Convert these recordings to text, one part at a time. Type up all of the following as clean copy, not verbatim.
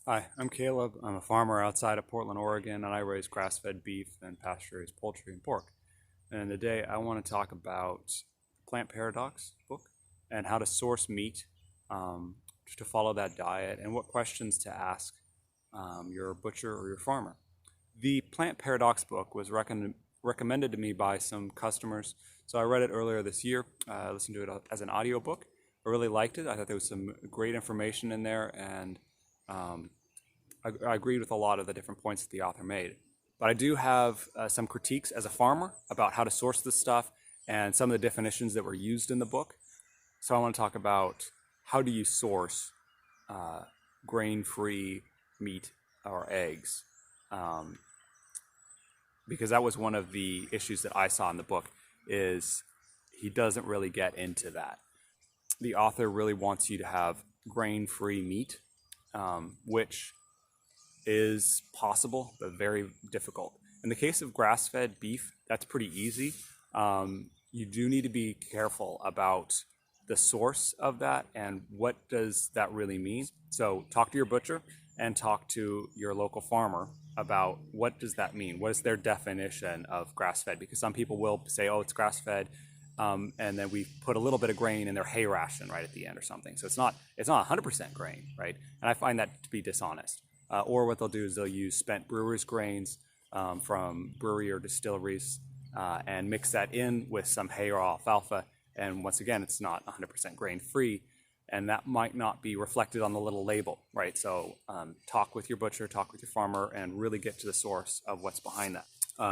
Hi, I'm Caleb. I'm a farmer outside of Portland, Oregon, and I raise grass-fed beef and pasture-raised poultry and pork. And today I want to talk about Plant Paradox book and how to source meat um, to follow that diet and what questions to ask your butcher or your farmer. The Plant Paradox book was recommended to me by some customers, so I read it earlier this year. I listened to it as an audiobook. I really liked it. I thought there was some great information in there, and um, I agreed with a lot of the different points that the author made. But I do have some critiques as a farmer about how to source this stuff and some of the definitions that were used in the book. So I want to talk about how do you source uh, grain-free meat or eggs, um, because that was one of the issues that I saw in the book. Is he doesn't really get into that. The author really wants you to have grain-free meat, which is possible, but very difficult. In the case of grass-fed beef, that's pretty easy. You do need to be careful about the source of that and what does that really mean. So talk to your butcher and talk to your local farmer about what does that mean. What is their definition of grass-fed? Because some people will say, "Oh, it's grass-fed," and then we put a little bit of grain in their hay ration right at the end or something. So it's not 100% grain, right? And I find that to be dishonest. Or what they'll do is they'll use spent brewers grains from brewery or distilleries and mix that in with some hay or alfalfa. And once again, it's not 100% grain free, and that might not be reflected on the little label, right? So talk with your butcher, talk with your farmer, and really get to the source of what's behind that.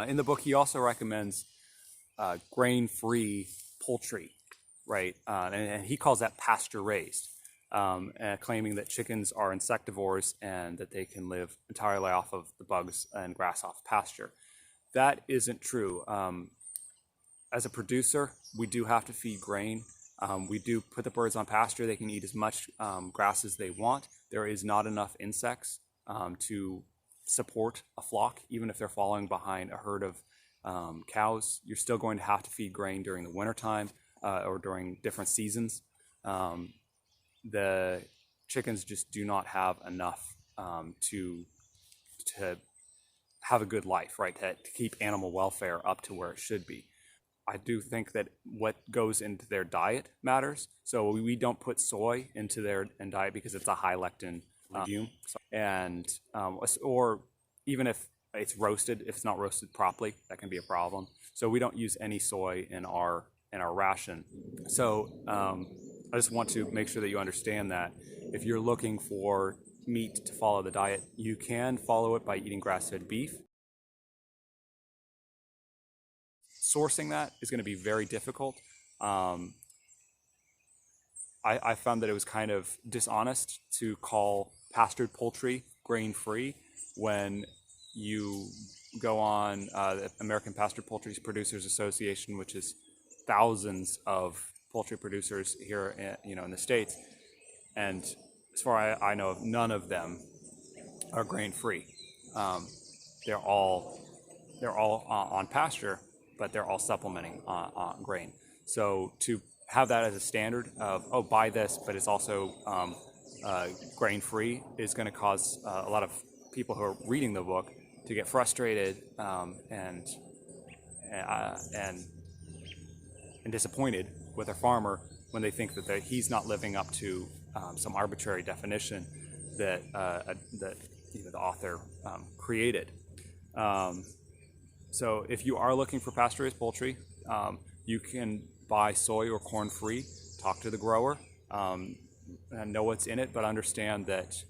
In the book, he also recommends grain-free poultry, right? And he calls that pasture-raised, claiming that chickens are insectivores and that they can live entirely off of the bugs and grass off pasture. That isn't true. As a producer, we do have to feed grain. We do put the birds on pasture. They can eat as much grass as they want. There is not enough insects to support a flock, even if they're following behind a herd of cows. You're still going to have to feed grain during the wintertime or during different seasons. The chickens just do not have enough to have a good life, right? To keep animal welfare up to where it should be. I do think that what goes into their diet matters. So we don't put soy into their diet because it's a high lectin legume, and or even if it's roasted, if it's not roasted properly, that can be a problem. So we don't use any soy in our ration. So I just want to make sure that you understand that if you're looking for meat to follow the diet, you can follow it by eating grass-fed beef. Sourcing that is going to be very difficult. I found that it was kind of dishonest to call pastured poultry grain-free when you go on the American Pastured Poultry Producers Association, which is thousands of poultry producers here, in the States, and as far as I know, none of them are grain-free. Um, they're all on pasture, but they're all supplementing on grain. So to have that as a standard of, oh, buy this, but it's also grain-free, is going to cause a lot of people who are reading the book to get frustrated and disappointed with their farmer when they think that he's not living up to some arbitrary definition that the author created. So if you are looking for pasture-raised poultry, you can buy soy or corn-free. Talk to the grower and know what's in it, but understand that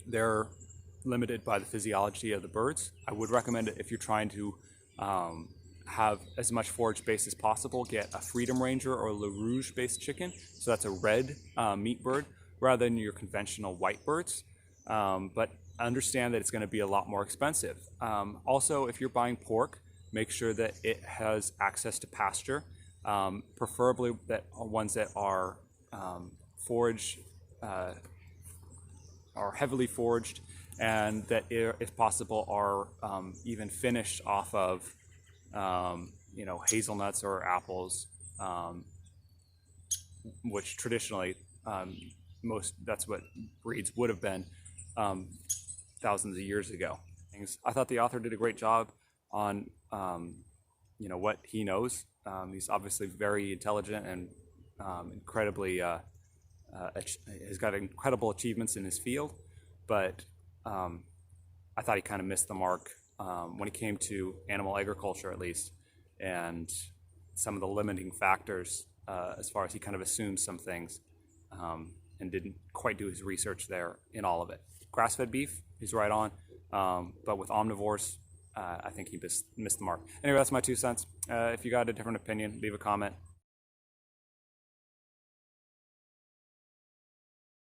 they're limited by the physiology of the birds. I would recommend it if you're trying to have as much forage base as possible. Get a Freedom Ranger or Le Rouge-based chicken. So that's a red meat bird rather than your conventional white birds. But understand that it's going to be a lot more expensive. Also, if you're buying pork, make sure that it has access to pasture, preferably that ones that are forage are heavily foraged, and that, if possible, are even finished off of hazelnuts or apples, which traditionally that's what breeds would have been thousands of years ago. I thought the author did a great job on what he knows. He's obviously very intelligent and incredibly has got incredible achievements in his field, but I thought he kind of missed the mark when it came to animal agriculture, at least, and some of the limiting factors as far as he kind of assumed some things and didn't quite do his research there in all of it. Grass-fed beef, he's right on, but with omnivores, I think he missed the mark. Anyway, that's my 2 cents. If you got a different opinion, leave a comment.